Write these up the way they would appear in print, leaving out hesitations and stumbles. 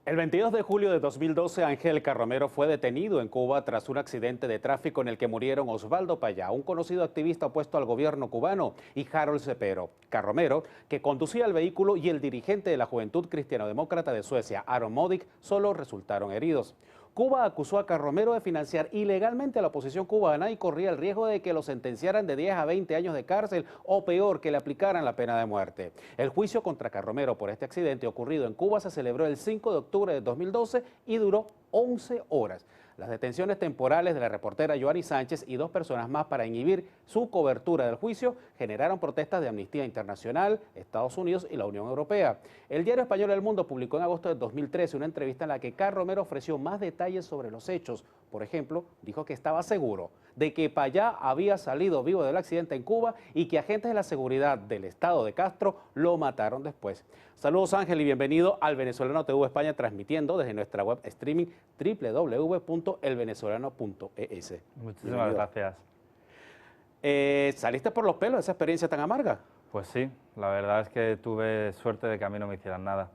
El 22 de julio de 2012, Ángel Carromero fue detenido en Cuba tras un accidente de tráfico en el que murieron Osvaldo Payá, un conocido activista opuesto al gobierno cubano, y Harold Cepero. Carromero, que conducía el vehículo, y el dirigente de la Juventud Cristiano-Demócrata de Suecia, Aron Modig, solo resultaron heridos. Cuba acusó a Carromero de financiar ilegalmente a la oposición cubana y corría el riesgo de que lo sentenciaran de 10 a 20 años de cárcel o peor, que le aplicaran la pena de muerte. El juicio contra Carromero por este accidente ocurrido en Cuba se celebró el 5 de octubre de 2012 y duró 11 horas. Las detenciones temporales de la reportera Joanny Sánchez y dos personas más para inhibir su cobertura del juicio generaron protestas de Amnistía Internacional, Estados Unidos y la Unión Europea. El diario español El Mundo publicó en agosto de 2013 una entrevista en la que Carromero ofreció más detalles sobre los hechos. Por ejemplo, dijo que estaba seguro de que Payá había salido vivo del accidente en Cuba y que agentes de la seguridad del estado de Castro lo mataron después. Saludos, Ángel, y bienvenido al Venezolano TV España, transmitiendo desde nuestra web streaming www.elvenezolano.es. Muchísimas gracias. ¿Saliste por los pelos de esa experiencia tan amarga? Pues sí, la verdad es que tuve suerte de que a mí no me hicieran nada.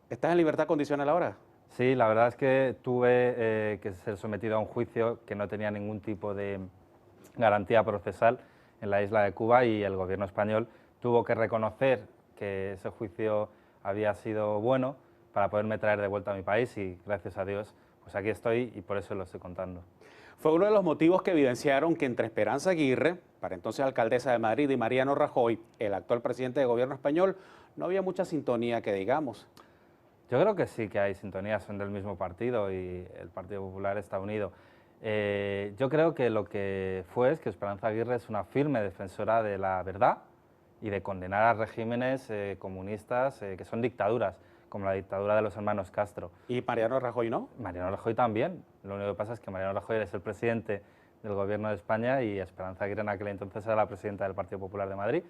¿Estás en libertad condicional ahora? Sí, la verdad es que tuve que ser sometido a un juicio que no tenía ningún tipo de garantía procesal en la isla de Cuba, y el gobierno español tuvo que reconocer que ese juicio había sido bueno para poderme traer de vuelta a mi país, y gracias a Dios, pues aquí estoy y por eso lo estoy contando. Fue uno de los motivos que evidenciaron que entre Esperanza Aguirre, para entonces alcaldesa de Madrid, y Mariano Rajoy, el actual presidente del gobierno español, no había mucha sintonía, que digamos. Yo creo que sí que hay sintonía, son del mismo partido y el Partido Popular está unido. Yo creo que lo que fue es que Esperanza Aguirre es una firme defensora de la verdad y de condenar a regímenes comunistas que son dictaduras, como la dictadura de los hermanos Castro. ¿Y Mariano Rajoy no? Mariano Rajoy también. Lo único que pasa es que Mariano Rajoy es el presidente del Gobierno de España y Esperanza Aguirre en aquel entonces era la presidenta del Partido Popular de Madrid.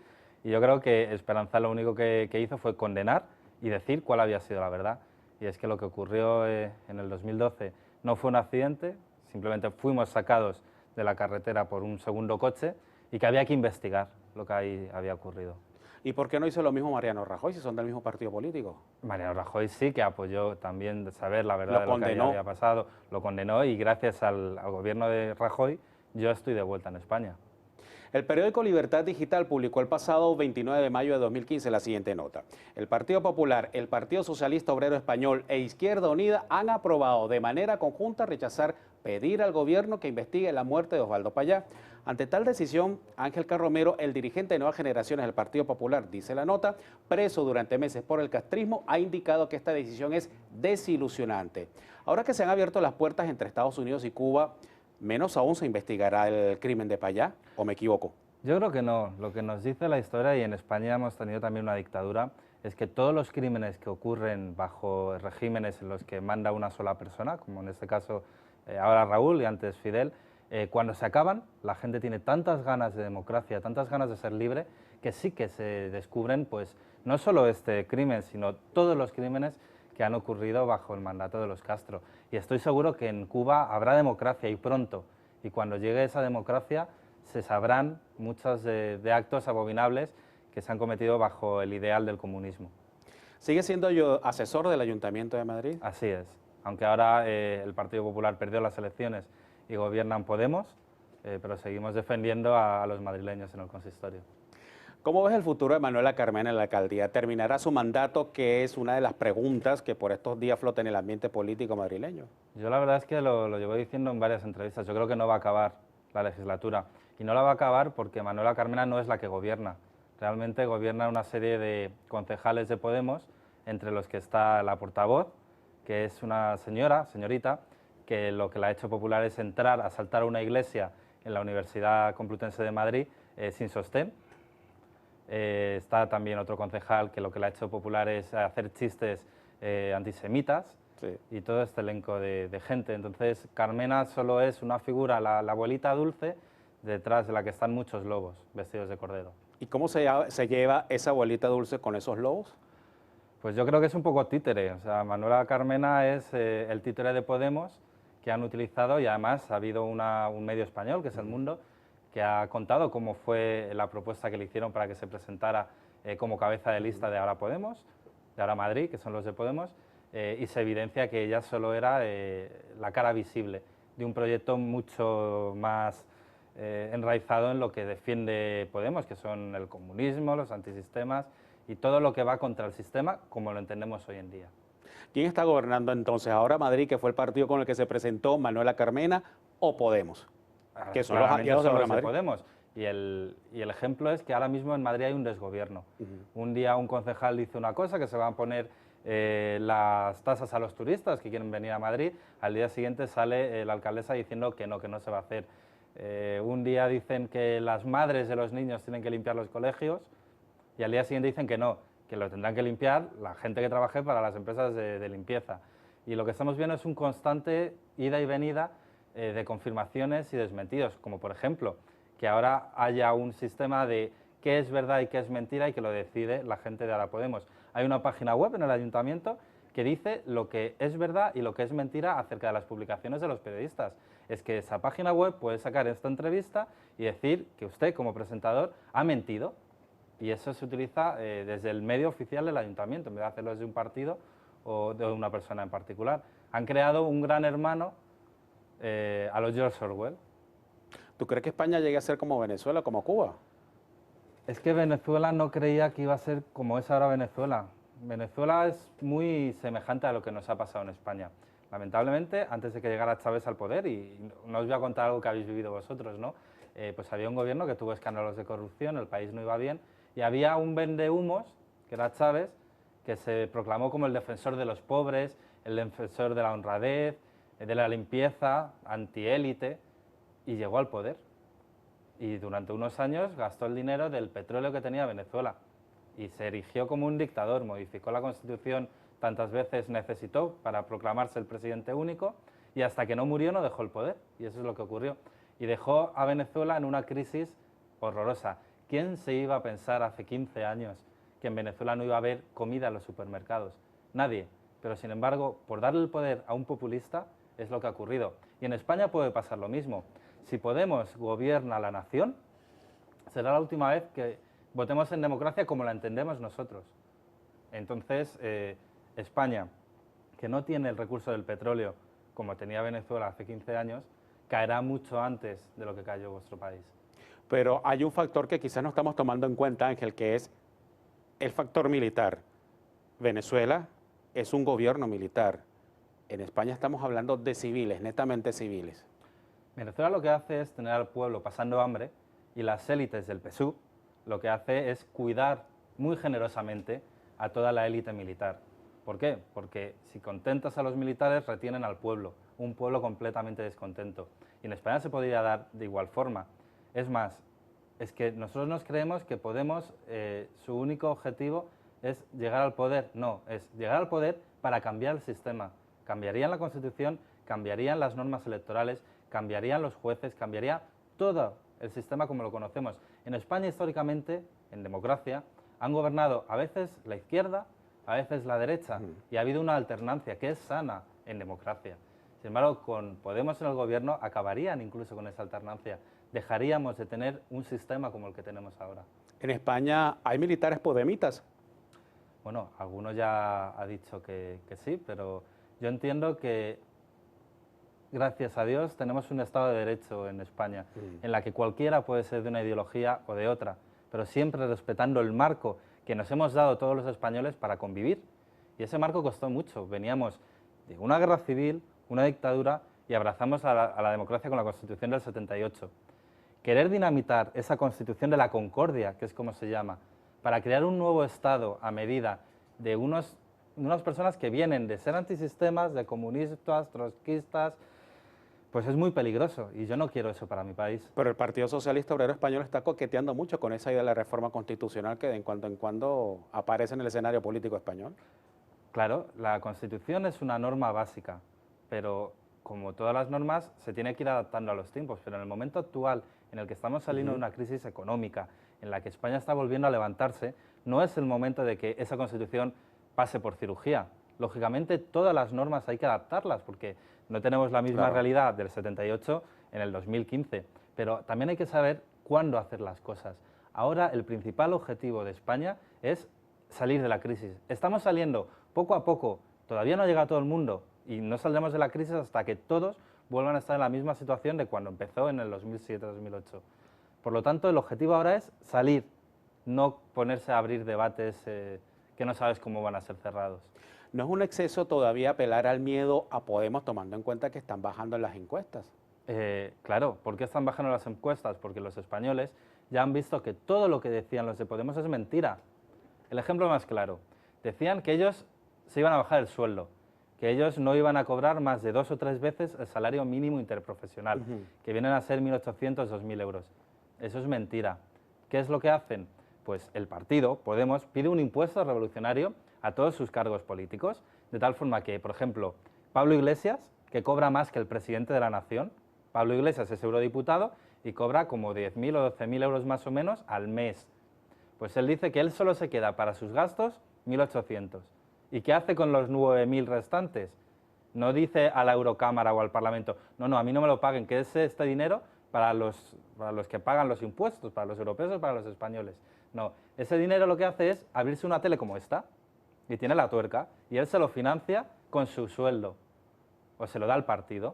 Y yo creo que Esperanza lo único que hizo fue condenar y decir cuál había sido la verdad. Y es que lo que ocurrió en el 2012 no fue un accidente, simplemente fuimos sacados de la carretera por un segundo coche y que había que investigar lo que ahí había ocurrido. ¿Y por qué no hizo lo mismo Mariano Rajoy si son del mismo partido político? Mariano Rajoy sí que apoyó también saber la verdad de lo que había pasado, lo condenó, y gracias al gobierno de Rajoy yo estoy de vuelta en España. El periódico Libertad Digital publicó el pasado 29 de mayo de 2015 la siguiente nota. El Partido Popular, el Partido Socialista Obrero Español e Izquierda Unida han aprobado de manera conjunta rechazar pedir al gobierno que investigue la muerte de Osvaldo Payá. Ante tal decisión, Ángel Carromero, el dirigente de Nuevas Generaciones del Partido Popular, dice la nota, preso durante meses por el castrismo, ha indicado que esta decisión es desilusionante. Ahora que se han abierto las puertas entre Estados Unidos y Cuba, ¿menos aún se investigará el crimen de Payá, o me equivoco? Yo creo que no. Lo que nos dice la historia, y en España hemos tenido también una dictadura, es que todos los crímenes que ocurren bajo regímenes en los que manda una sola persona, como en este caso ahora Raúl y antes Fidel, cuando se acaban, la gente tiene tantas ganas de democracia, tantas ganas de ser libre, que sí que se descubren, pues, no solo este crimen, sino todos los crímenes que han ocurrido bajo el mandato de los Castro. Y estoy seguro que en Cuba habrá democracia, y pronto. Y cuando llegue esa democracia se sabrán muchos de actos abominables que se han cometido bajo el ideal del comunismo. ¿Sigue siendo yo asesor del Ayuntamiento de Madrid? Así es. Aunque ahora el Partido Popular perdió las elecciones y gobiernan Podemos, pero seguimos defendiendo a los madrileños en el consistorio. ¿Cómo ves el futuro de Manuela Carmena en la alcaldía? ¿Terminará su mandato, que es una de las preguntas que por estos días flota en el ambiente político madrileño? Yo la verdad es que lo llevo diciendo en varias entrevistas. Yo creo que no va a acabar la legislatura. Y no la va a acabar porque Manuela Carmena no es la que gobierna. Realmente gobierna una serie de concejales de Podemos, entre los que está la portavoz, que es una señorita, que lo que la ha hecho popular es entrar, asaltar a una iglesia en la Universidad Complutense de Madrid sin sostén. Está también otro concejal que lo que le ha hecho popular es hacer chistes antisemitas, sí, y todo este elenco de gente. Entonces Carmena solo es una figura, la abuelita dulce, detrás de la que están muchos lobos vestidos de cordero. ¿Y cómo se lleva esa abuelita dulce con esos lobos? Pues yo creo que es un poco títere. O sea, Manuela Carmena es el títere de Podemos que han utilizado, y además ha habido un medio español, que es El Mundo, que ha contado cómo fue la propuesta que le hicieron para que se presentara como cabeza de lista de Ahora Podemos, de Ahora Madrid, que son los de Podemos, y se evidencia que ella solo era la cara visible de un proyecto mucho más enraizado en lo que defiende Podemos, que son el comunismo, los antisistemas y todo lo que va contra el sistema como lo entendemos hoy en día. ¿Quién está gobernando entonces ahora Madrid, que fue el partido con el que se presentó Manuela Carmena, o Podemos? Que son los aliados de ahora Madrid. Podemos. Y el ejemplo es que ahora mismo en Madrid hay un desgobierno. Un día un concejal dice una cosa, que se van a poner las tasas a los turistas que quieren venir a Madrid, al día siguiente sale la alcaldesa diciendo que no se va a hacer. Un día dicen que las madres de los niños tienen que limpiar los colegios y al día siguiente dicen que no, que lo tendrán que limpiar la gente que trabaje para las empresas de limpieza. Y lo que estamos viendo es un constante ida y venida de confirmaciones y desmentidos, como por ejemplo que ahora haya un sistema de qué es verdad y qué es mentira y que lo decide la gente de Ahora Podemos. Hay una página web en el ayuntamiento que dice lo que es verdad y lo que es mentira acerca de las publicaciones de los periodistas. Es que esa página web puede sacar esta entrevista y decir que usted como presentador ha mentido. Y eso se utiliza desde el medio oficial del ayuntamiento, en vez de hacerlo desde un partido o de una persona en particular. Han creado un gran hermano a los George Orwell. ¿Tú crees que España llegue a ser como Venezuela, como Cuba? Es que Venezuela no creía que iba a ser como es ahora Venezuela. Venezuela es muy semejante a lo que nos ha pasado en España. Lamentablemente, antes de que llegara Chávez al poder, y no os voy a contar algo que habéis vivido vosotros, ¿no? Pues había un gobierno que tuvo escándalos de corrupción, el país no iba bien, y había un vendehumos, que era Chávez, que se proclamó como el defensor de los pobres, el defensor de la honradez, de la limpieza, antiélite, y llegó al poder. Y durante unos años gastó el dinero del petróleo que tenía Venezuela y se erigió como un dictador, modificó la Constitución tantas veces necesitó para proclamarse el presidente único y hasta que no murió no dejó el poder, y eso es lo que ocurrió. Y dejó a Venezuela en una crisis horrorosa. ¿Quién se iba a pensar hace 15 años que en Venezuela no iba a haber comida en los supermercados? Nadie. Pero sin embargo, por darle el poder a un populista es lo que ha ocurrido. Y en España puede pasar lo mismo. Si Podemos gobierna la nación, será la última vez que votemos en democracia como la entendemos nosotros. Entonces, España, que no tiene el recurso del petróleo como tenía Venezuela hace 15 años, caerá mucho antes de lo que cayó vuestro país. Pero hay un factor que quizás no estamos tomando en cuenta, Ángel, que es el factor militar. Venezuela es un gobierno militar. En España estamos hablando de civiles, netamente civiles. Venezuela lo que hace es tener al pueblo pasando hambre y las élites del PSUV lo que hace es cuidar muy generosamente a toda la élite militar. ¿Por qué? Porque si contentas a los militares retienen al pueblo, un pueblo completamente descontento. Y en España se podría dar de igual forma. Es más, es que nosotros nos creemos que Podemos, su único objetivo es llegar al poder. No, es llegar al poder para cambiar el sistema. Cambiarían la Constitución, cambiarían las normas electorales, cambiarían los jueces, cambiaría todo el sistema como lo conocemos. En España, históricamente, en democracia, han gobernado a veces la izquierda, a veces la derecha, y ha habido una alternancia que es sana en democracia. Sin embargo, con Podemos en el gobierno acabarían incluso con esa alternancia. Dejaríamos de tener un sistema como el que tenemos ahora. En España hay militares podemitas. Bueno, algunos ya ha dicho que sí, pero yo entiendo que gracias a Dios tenemos un Estado de Derecho en España, en la que cualquiera puede ser de una ideología o de otra, pero siempre respetando el marco que nos hemos dado todos los españoles para convivir. Y ese marco costó mucho. Veníamos de una guerra civil, una dictadura, y abrazamos a la democracia con la Constitución del 78. Querer dinamitar esa Constitución de la Concordia, que es como se llama, para crear un nuevo Estado a medida de unas personas que vienen de ser antisistemas, de comunistas, trotskistas, pues es muy peligroso y yo no quiero eso para mi país. Pero el Partido Socialista Obrero Español está coqueteando mucho con esa idea de la reforma constitucional que de cuando en cuando aparece en el escenario político español. Claro, la Constitución es una norma básica, pero como todas las normas se tiene que ir adaptando a los tiempos, pero en el momento actual en el que estamos saliendo de una crisis económica, en la que España está volviendo a levantarse, no es el momento de que esa Constitución pase por cirugía. Lógicamente todas las normas hay que adaptarlas porque no tenemos la misma realidad del 78 en el 2015, pero también hay que saber cuándo hacer las cosas. Ahora el principal objetivo de España es salir de la crisis. Estamos saliendo poco a poco, Todavía no llega a todo el mundo y no saldremos de la crisis hasta que todos vuelvan a estar en la misma situación de cuando empezó en el 2007-2008. Por lo tanto, el objetivo ahora es salir, no ponerse a abrir debates que no sabes cómo van a ser cerrados. ¿No es un exceso todavía apelar al miedo a Podemos, tomando en cuenta que están bajando en las encuestas? Claro, ¿por qué están bajando las encuestas? Porque los españoles ya han visto que todo lo que decían los de Podemos es mentira. El ejemplo más claro, decían que ellos se iban a bajar el sueldo, que ellos no iban a cobrar más de 2 o 3 veces el salario mínimo interprofesional, que vienen a ser 1.800, 2.000 euros. Eso es mentira. ¿Qué es lo que hacen? Pues el partido, Podemos, pide un impuesto revolucionario a todos sus cargos políticos, de tal forma que, por ejemplo, Pablo Iglesias, que cobra más que el presidente de la Nación, Pablo Iglesias es eurodiputado y cobra como 10.000 o 12.000 euros más o menos al mes. Pues él dice que él solo se queda para sus gastos 1.800. ¿Y qué hace con los 9.000 restantes? No dice a la Eurocámara o al Parlamento, no, a mí no me lo paguen, que es este dinero para los que pagan los impuestos, para los europeos o para los españoles. No, ese dinero lo que hace es abrirse una tele como esta, y tiene la tuerca, y él se lo financia con su sueldo, o se lo da al partido.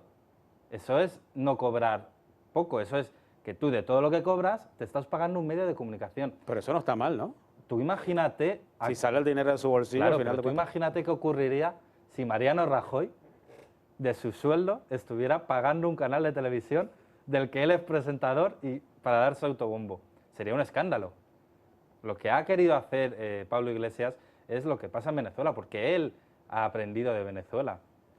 Eso es no cobrar poco, eso es que tú de todo lo que cobras te estás pagando un medio de comunicación. Pero eso no está mal, ¿no? Tú imagínate... Si sale el dinero de su bolsillo, claro, al final pero tú imagínate qué ocurriría si Mariano Rajoy, de su sueldo, estuviera pagando un canal de televisión del que él es presentador y para dar su autobombo. Sería un escándalo. Lo que ha querido hacer Pablo Iglesias es lo que pasa en Venezuela, porque él ha aprendido de Venezuela.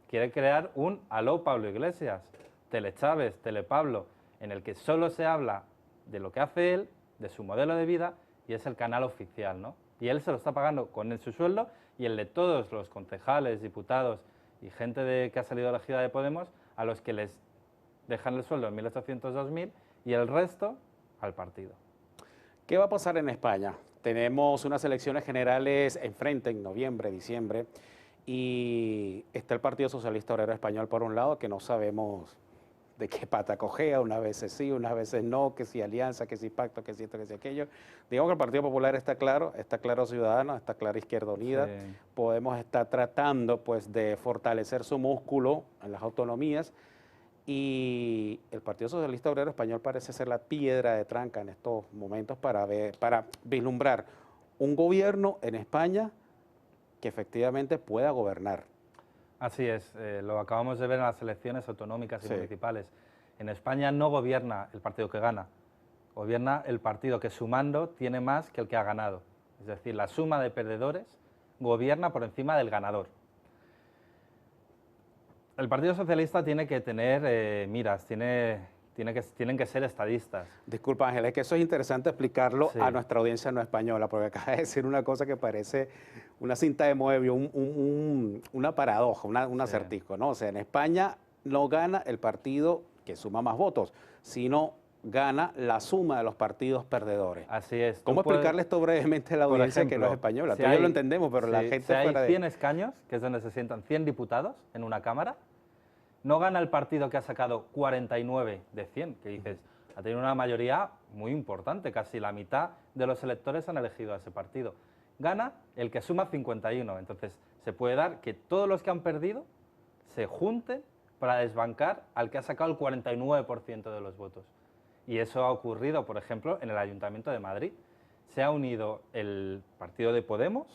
Quiere crear un Aló Pablo Iglesias, Tele Chávez, Tele Pablo, en el que solo se habla de lo que hace él, de su modelo de vida, y es el canal oficial, ¿no? Y él se lo está pagando con su sueldo y el de todos los concejales, diputados y gente que ha salido elegida de Podemos, a los que les dejan el sueldo en 1.800, 2.000 y el resto al partido. ¿Qué va a pasar en España? Tenemos unas elecciones generales enfrente en noviembre, diciembre, y está el Partido Socialista Obrero Español por un lado, que no sabemos de qué pata cojea, unas veces sí, unas veces no, que si alianza, que si pacto, que si esto, que si aquello. Digamos que el Partido Popular está claro Ciudadanos, está claro Izquierda Unida. Sí. Podemos estar tratando pues de fortalecer su músculo en las autonomías, y el Partido Socialista Obrero Español parece ser la piedra de tranca en estos momentos para vislumbrar un gobierno en España que efectivamente pueda gobernar. Así es, lo acabamos de ver en las elecciones autonómicas y municipales. En España no gobierna el partido que gana, gobierna el partido que sumando tiene más que el que ha ganado. Es decir, la suma de perdedores gobierna por encima del ganador. El Partido Socialista tiene que tener miras, tienen que ser estadistas. Disculpa, Ángel, es que eso es interesante explicarlo a nuestra audiencia no española, porque acaba de decir una cosa que parece una cinta de Moebius, una paradoja, un acertijo, ¿no? O sea, en España no gana el partido que suma más votos, sino gana la suma de los partidos perdedores. Así es. ¿Cómo explicarle esto brevemente a la audiencia que no es española? Tú y yo lo entendemos, pero la gente fuera de... Si hay 100 escaños, que es donde se sientan 100 diputados en una cámara, no gana el partido que ha sacado 49 de 100, que dices, ha tenido una mayoría muy importante, casi la mitad de los electores han elegido a ese partido. Gana el que suma 51, entonces se puede dar que todos los que han perdido se junten para desbancar al que ha sacado el 49% de los votos. Y eso ha ocurrido, por ejemplo, en el Ayuntamiento de Madrid. Se ha unido el partido de Podemos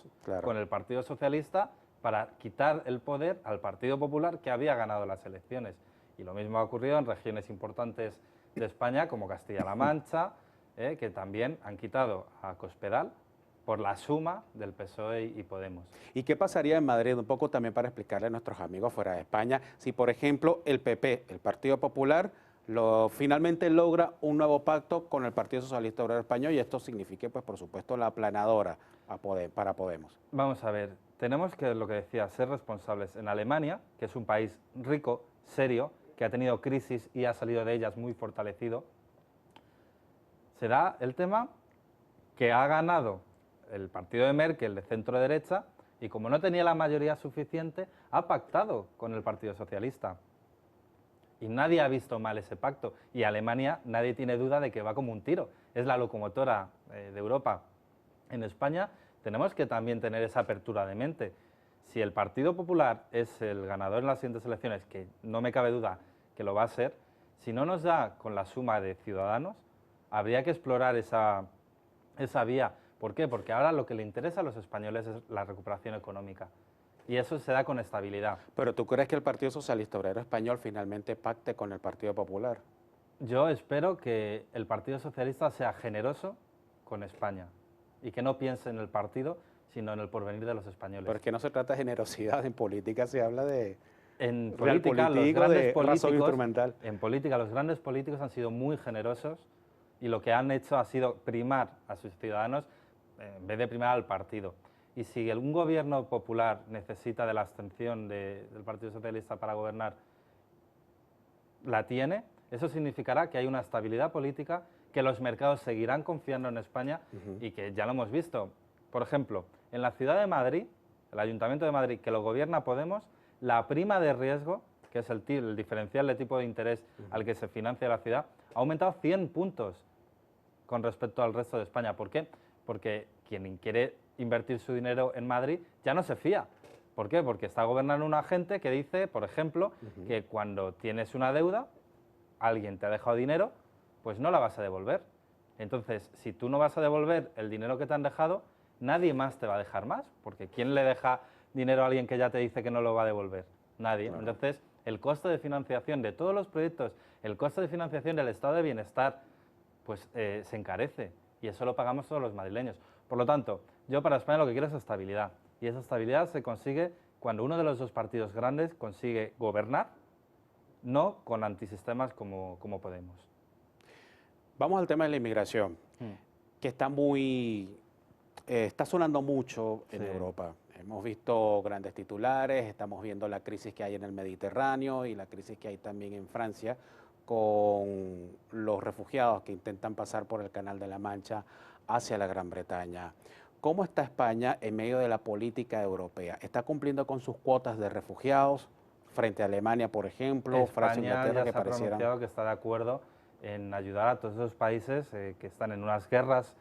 con el Partido Socialista para quitar el poder al Partido Popular, que había ganado las elecciones. Y lo mismo ha ocurrido en regiones importantes de España, como Castilla-La Mancha, que también han quitado a Cospedal por la suma del PSOE y Podemos. ¿Y qué pasaría en Madrid, un poco también para explicarle a nuestros amigos fuera de España, si por ejemplo el PP, el Partido Popular, finalmente logra un nuevo pacto con el Partido Socialista Obrero Español, y esto signifique, pues por supuesto, la aplanadora para Podemos? Vamos a ver, tenemos que, lo que decía, ser responsables. En Alemania, que es un país rico, serio, que ha tenido crisis y ha salido de ellas muy fortalecido, se da el tema que ha ganado el partido de Merkel de centro derecha y como no tenía la mayoría suficiente, ha pactado con el Partido Socialista. Y nadie ha visto mal ese pacto. Y Alemania, nadie tiene duda de que va como un tiro. Es la locomotora de Europa. En España tenemos que también tener esa apertura de mente. Si el Partido Popular es el ganador en las siguientes elecciones, que no me cabe duda que lo va a ser, si no nos da con la suma de Ciudadanos, habría que explorar esa vía. ¿Por qué? Porque ahora lo que le interesa a los españoles es la recuperación económica. Y eso se da con estabilidad. Pero ¿tú crees que el Partido Socialista Obrero Español finalmente pacte con el Partido Popular? Yo espero que el Partido Socialista sea generoso con España y que no piense en el partido, sino en el porvenir de los españoles. Pero es que no se trata de generosidad, en política se habla de En política, razón instrumental. en política, los grandes políticos han sido muy generosos y lo que han hecho ha sido primar a sus ciudadanos en vez de primar al partido. Y si un gobierno popular necesita de la abstención del Partido Socialista para gobernar, la tiene, eso significará que hay una estabilidad política, que los mercados seguirán confiando en España y que ya lo hemos visto. Por ejemplo, en la ciudad de Madrid, el Ayuntamiento de Madrid, que lo gobierna Podemos, la prima de riesgo, que es el diferencial de tipo de interés al que se financia la ciudad, ha aumentado 100 puntos con respecto al resto de España. ¿Por qué? Porque quien quiere invertir su dinero en Madrid ya no se fía. ¿Por qué? Porque está gobernando una gente que dice, por ejemplo, que cuando tienes una deuda, alguien te ha dejado dinero, pues no la vas a devolver. Entonces, si tú no vas a devolver el dinero que te han dejado, nadie más te va a dejar más, porque ¿quién le deja dinero a alguien que ya te dice que no lo va a devolver? Nadie. No. Entonces, el coste de financiación de todos los proyectos, el coste de financiación del estado de bienestar, pues se encarece, y eso lo pagamos todos los madrileños. Por lo tanto, yo para España lo que quiero es estabilidad, y esa estabilidad se consigue cuando uno de los dos partidos grandes consigue gobernar, no con antisistemas como Podemos. Vamos al tema de la inmigración, que está sonando mucho en Europa. Hemos visto grandes titulares, estamos viendo la crisis que hay en el Mediterráneo y la crisis que hay también en Francia con los refugiados que intentan pasar por el Canal de la Mancha hacia la Gran Bretaña. ¿Cómo está España en medio de la política europea? ¿Está cumpliendo con sus cuotas de refugiados frente a Alemania, por ejemplo, Francia e Inglaterra, que parecieran? España ya se ha pronunciado que está de acuerdo en ayudar a todos esos países que están en unas guerras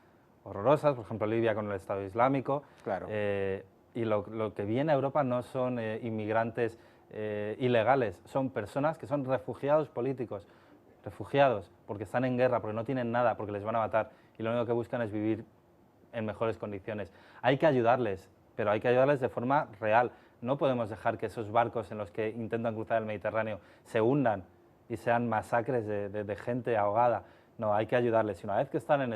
horrorosas, por ejemplo Libia con el Estado Islámico. Claro. Y lo que viene a Europa no son inmigrantes ilegales, son personas que son refugiados políticos, refugiados porque están en guerra, porque no tienen nada, porque les van a matar y lo único que buscan es vivir en mejores condiciones. Hay que ayudarles, pero hay que ayudarles de forma real. No podemos dejar que esos barcos en los que intentan cruzar el Mediterráneo se hundan y sean masacres de gente ahogada. No, hay que ayudarles. Y una vez que están en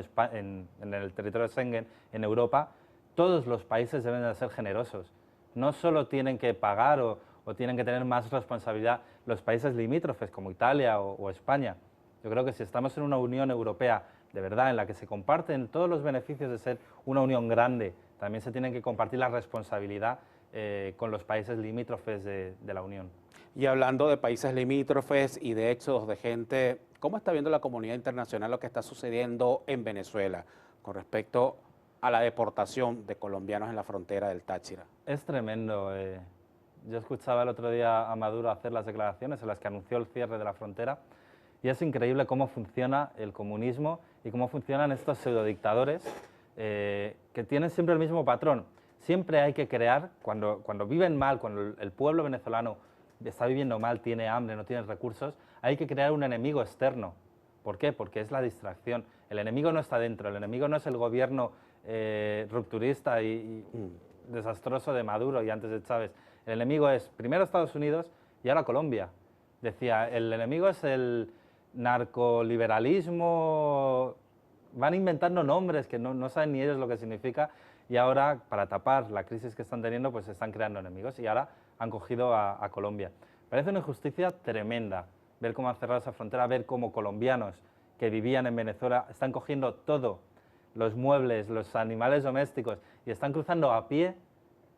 el territorio de Schengen, en Europa, todos los países deben de ser generosos. No solo tienen que pagar o tienen que tener más responsabilidad los países limítrofes como Italia o España. Yo creo que si estamos en una Unión Europea de verdad en la que se comparten todos los beneficios de ser una unión grande, también se tienen que compartir la responsabilidad con los países limítrofes de la Unión. Y hablando de países limítrofes y de éxodos de gente, ¿cómo está viendo la comunidad internacional lo que está sucediendo en Venezuela con respecto a la deportación de colombianos en la frontera del Táchira? Es tremendo. Yo escuchaba el otro día a Maduro hacer las declaraciones en las que anunció el cierre de la frontera y es increíble cómo funciona el comunismo y cómo funcionan estos pseudodictadores que tienen siempre el mismo patrón. Siempre hay que crear, cuando viven mal, cuando el pueblo venezolano está viviendo mal, tiene hambre, no tiene recursos, hay que crear un enemigo externo. ¿Por qué? Porque es la distracción. El enemigo no está dentro, el enemigo no es el gobierno rupturista y desastroso de Maduro y antes de Chávez. El enemigo es primero Estados Unidos y ahora Colombia. Decía, el enemigo es el narcoliberalismo, van inventando nombres que no saben ni ellos lo que significa y ahora para tapar la crisis que están teniendo pues están creando enemigos y ahora han cogido a Colombia. Parece una injusticia tremenda ver cómo han cerrado esa frontera, ver cómo colombianos que vivían en Venezuela están cogiendo todo, los muebles, los animales domésticos y están cruzando a pie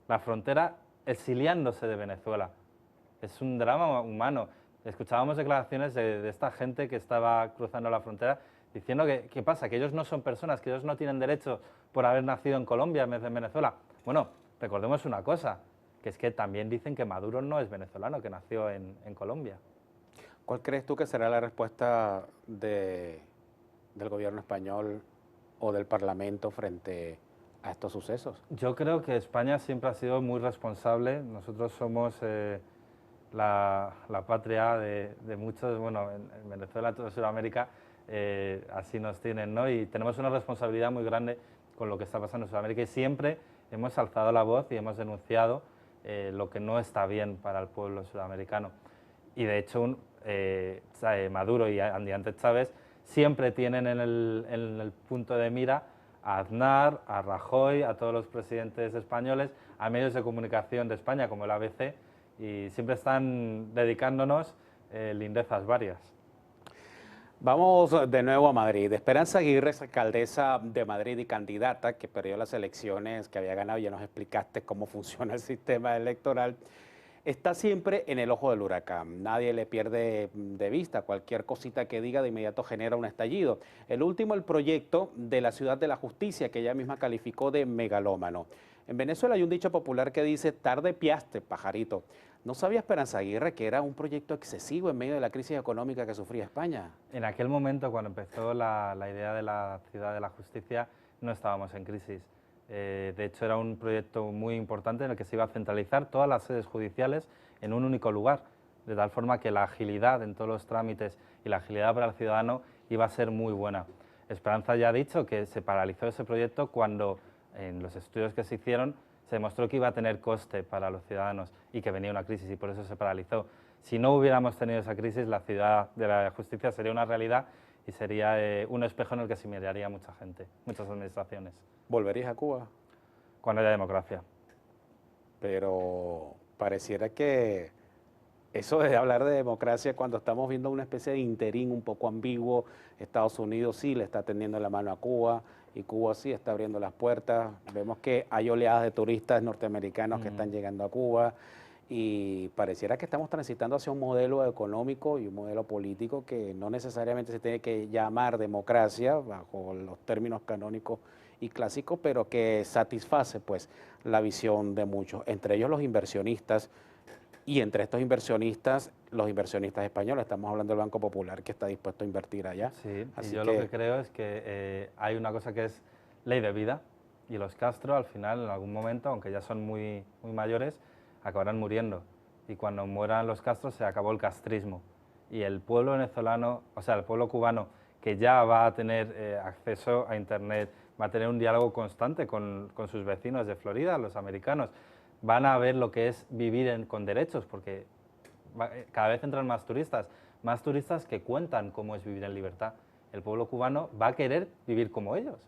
la frontera exiliándose de Venezuela. Es un drama humano. Escuchábamos declaraciones de esta gente que estaba cruzando la frontera diciendo que ¿qué pasa? Que ellos no son personas, que ellos no tienen derecho por haber nacido en Colombia en vez de en Venezuela. Bueno, recordemos una cosa, que es que también dicen que Maduro no es venezolano, que nació en Colombia. ¿Cuál crees tú que será la respuesta del gobierno español o del Parlamento frente a estos sucesos? Yo creo que España siempre ha sido muy responsable. Nosotros somos la patria de muchos, bueno, en Venezuela, toda Sudamérica, así nos tienen, ¿no? Y tenemos una responsabilidad muy grande con lo que está pasando en Sudamérica y siempre hemos alzado la voz y hemos denunciado lo que no está bien para el pueblo sudamericano. Y de hecho, Maduro y antes Chávez siempre tienen en el punto de mira a Aznar, a Rajoy, a todos los presidentes españoles, a medios de comunicación de España como el ABC, y siempre están dedicándonos lindezas varias. Vamos de nuevo a Madrid. Esperanza Aguirre es alcaldesa de Madrid y candidata que perdió las elecciones, que había ganado, ya nos explicaste cómo funciona el sistema electoral. Está siempre en el ojo del huracán, nadie le pierde de vista, cualquier cosita que diga de inmediato genera un estallido. El último, el proyecto de la Ciudad de la Justicia, que ella misma calificó de megalómano. En Venezuela hay un dicho popular que dice, tarde piaste, pajarito. ¿No sabía Esperanza Aguirre que era un proyecto excesivo en medio de la crisis económica que sufría España? En aquel momento, cuando empezó la idea de la Ciudad de la Justicia, no estábamos en crisis. De hecho, era un proyecto muy importante en el que se iba a centralizar todas las sedes judiciales en un único lugar, de tal forma que la agilidad en todos los trámites y la agilidad para el ciudadano iba a ser muy buena. Esperanza ya ha dicho que se paralizó ese proyecto cuando, en los estudios que se hicieron, se demostró que iba a tener coste para los ciudadanos y que venía una crisis y por eso se paralizó. Si no hubiéramos tenido esa crisis, la Ciudad de la Justicia sería una realidad y sería un espejo en el que se miraría mucha gente, muchas administraciones. ¿Volverías a Cuba? Cuando haya democracia. Pero pareciera que eso de hablar de democracia cuando estamos viendo una especie de interín un poco ambiguo, Estados Unidos sí le está tendiendo la mano a Cuba y Cuba sí está abriendo las puertas, vemos que hay oleadas de turistas norteamericanos que están llegando a Cuba y pareciera que estamos transitando hacia un modelo económico y un modelo político que no necesariamente se tiene que llamar democracia bajo los términos canónicos y clásicos, pero que satisface pues la visión de muchos, entre ellos los inversionistas, y entre estos inversionistas, los inversionistas españoles, estamos hablando del Banco Popular que está dispuesto a invertir allá. Sí, Así y yo que, lo que creo es que hay una cosa que es ley de vida y los Castro al final, en algún momento, aunque ya son muy mayores, acabarán muriendo. Y cuando mueran los Castro se acabó el castrismo. Y el pueblo venezolano, o sea, el pueblo cubano, que ya va a tener acceso a Internet, va a tener un diálogo constante con sus vecinos de Florida, los americanos, van a ver lo que es vivir con derechos, porque cada vez entran más turistas que cuentan cómo es vivir en libertad. El pueblo cubano va a querer vivir como ellos,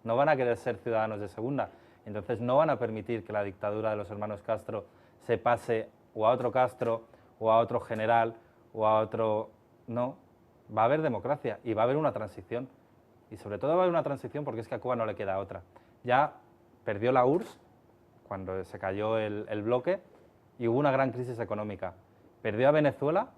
no van a querer ser ciudadanos de segunda, entonces no van a permitir que la dictadura de los hermanos Castro se pase o a otro Castro o a otro general o a otro... No, va a haber democracia y va a haber una transición. Y sobre todo va a haber una transición porque es que a Cuba no le queda otra. Ya perdió la URSS cuando se cayó el bloque y hubo una gran crisis económica. Perdió a Venezuela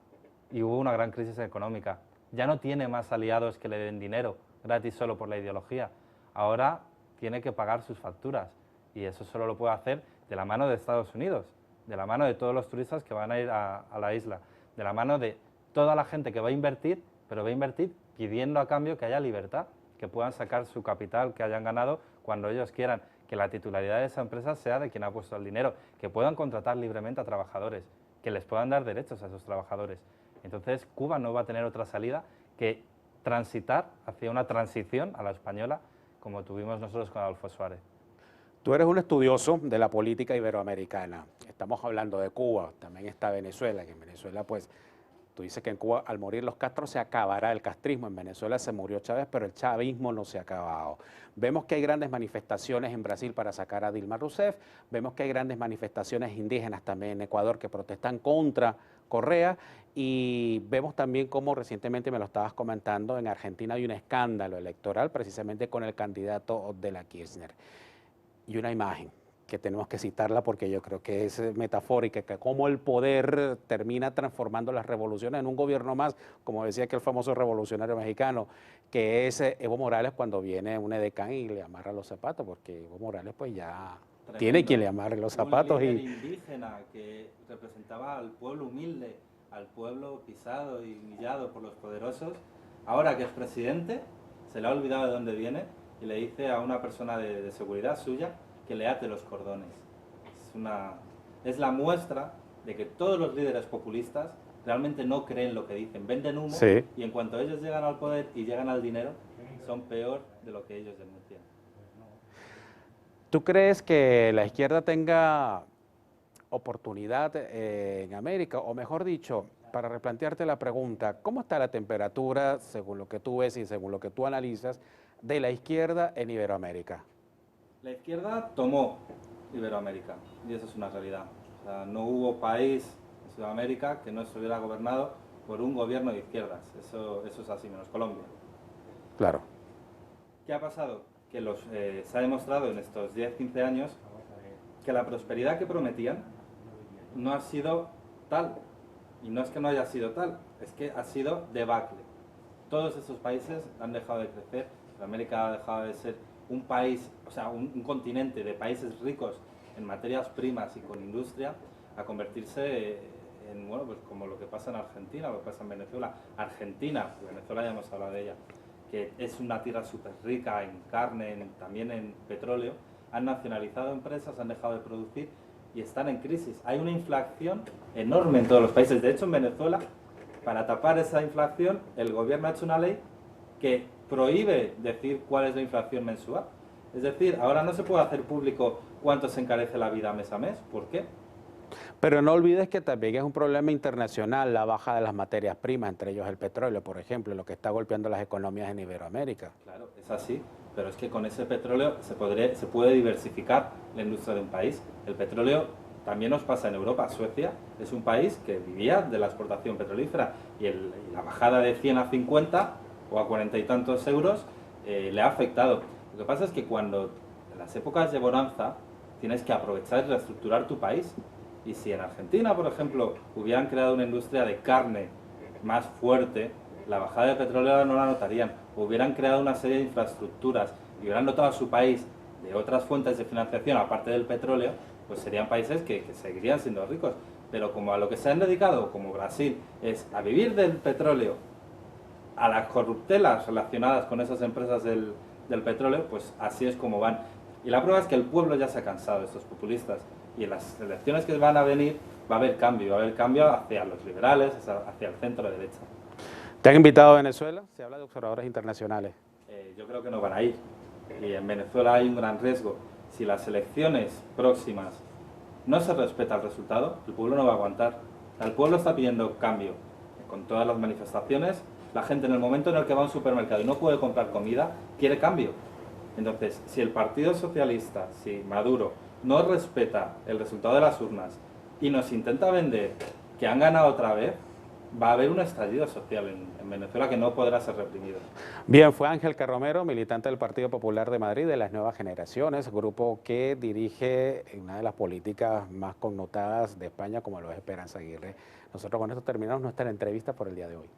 y hubo una gran crisis económica. Ya no tiene más aliados que le den dinero gratis solo por la ideología. Ahora tiene que pagar sus facturas y eso solo lo puede hacer de la mano de Estados Unidos, de la mano de todos los turistas que van a ir a la isla, de la mano de toda la gente que va a invertir, pero va a invertir pidiendo a cambio que haya libertad, que puedan sacar su capital que hayan ganado cuando ellos quieran, que la titularidad de esa empresa sea de quien ha puesto el dinero, que puedan contratar libremente a trabajadores, que les puedan dar derechos a esos trabajadores. Entonces Cuba no va a tener otra salida que transitar hacia una transición a la española como tuvimos nosotros con Adolfo Suárez. tú eres un estudioso de la política iberoamericana. Estamos hablando de Cuba, también está Venezuela, que en Venezuela pues tú dices que en Cuba al morir los Castro se acabará el castrismo. En Venezuela se murió Chávez, pero el chavismo no se ha acabado. Vemos que hay grandes manifestaciones en Brasil para sacar a Dilma Rousseff. Vemos que hay grandes manifestaciones indígenas también en Ecuador que protestan contra Correa. Y vemos también cómo recientemente me lo estabas comentando, en Argentina hay un escándalo electoral precisamente con el candidato de la Kirchner. Y una imagen que tenemos que citarla porque yo creo que es metafórica, que cómo el poder termina transformando las revoluciones en un gobierno más, como decía aquel famoso revolucionario mexicano, que es Evo Morales cuando viene un edecán y le amarra los zapatos, porque Evo Morales pues ya tremendo, tiene quien le amarre los zapatos. Un líder indígena que representaba al pueblo humilde, al pueblo pisado y humillado por los poderosos, ahora que es presidente, se le ha olvidado de dónde viene y le dice a una persona de seguridad suya que le ate los cordones. Es la muestra de que todos los líderes populistas realmente no creen lo que dicen, venden humo, Sí. y en cuanto ellos llegan al poder y llegan al dinero, son peor de lo que ellos denuncian. ¿Tú crees que la izquierda tenga oportunidad en América? O mejor dicho, para replantearte la pregunta, ¿cómo está la temperatura, según lo que tú ves y según lo que tú analizas, de la izquierda en Iberoamérica? La izquierda tomó Iberoamérica, y eso es una realidad. O sea, no hubo país en Sudamérica que no estuviera gobernado por un gobierno de izquierdas. Eso es así, menos Colombia. Claro. ¿Qué ha pasado? Que se ha demostrado en estos 10-15 años que la prosperidad que prometían no ha sido tal. Y no es que no haya sido tal, es que ha sido debacle. Todos esos países han dejado de crecer, América ha dejado de ser un país, o sea, un continente de países ricos en materias primas y con industria, a convertirse en, bueno, pues como lo que pasa en Argentina, lo que pasa en Venezuela. Argentina, Venezuela ya hemos hablado de ella, que es una tierra súper rica en carne, también en petróleo, han nacionalizado empresas, han dejado de producir y están en crisis. Hay una inflación enorme en todos los países. De hecho, en Venezuela, para tapar esa inflación, el gobierno ha hecho una ley que prohíbe decir cuál es la inflación mensual. Es decir, ahora no se puede hacer público cuánto se encarece la vida mes a mes. ¿Por qué? Pero no olvides que también es un problema internacional la baja de las materias primas, entre ellos el petróleo, por ejemplo, lo que está golpeando las economías en Iberoamérica. Claro, es así, pero es que con ese petróleo se puede diversificar la industria de un país. El petróleo también nos pasa en Europa. Suecia es un país que vivía de la exportación petrolífera y la bajada de 100 a 50 o a 40 y tantos euros le ha afectado. Lo que pasa es que cuando en las épocas de bonanza tienes que aprovechar y reestructurar tu país. Y si en Argentina, por ejemplo, hubieran creado una industria de carne más fuerte, la bajada de petróleo no la notarían. Hubieran creado una serie de infraestructuras y hubieran dotado a su país de otras fuentes de financiación, aparte del petróleo, pues serían países que seguirían siendo ricos. Pero como a lo que se han dedicado, como Brasil, es a vivir del petróleo, a las corruptelas relacionadas con esas empresas del petróleo, pues así es como van. Y la prueba es que el pueblo ya se ha cansado de estos populistas. Y en las elecciones que van a venir va a haber cambio hacia los liberales, hacia el centro derecha. ¿Te han invitado a Venezuela? Se habla de observadores internacionales. Yo creo que no van a ir. Y en Venezuela hay un gran riesgo. Si las elecciones próximas no se respeta el resultado, el pueblo no va a aguantar. El pueblo está pidiendo cambio. Con todas las manifestaciones, la gente en el momento en el que va a un supermercado y no puede comprar comida, quiere cambio. Entonces, si el Partido Socialista, si Maduro, no respeta el resultado de las urnas y nos intenta vender que han ganado otra vez, va a haber un estallido social en Venezuela que no podrá ser reprimido. Bien, fue Ángel Carromero, militante del Partido Popular de Madrid de las Nuevas Generaciones, grupo que dirige una de las políticas más connotadas de España, como lo es Esperanza Aguirre. Nosotros con esto terminamos nuestra entrevista por el día de hoy.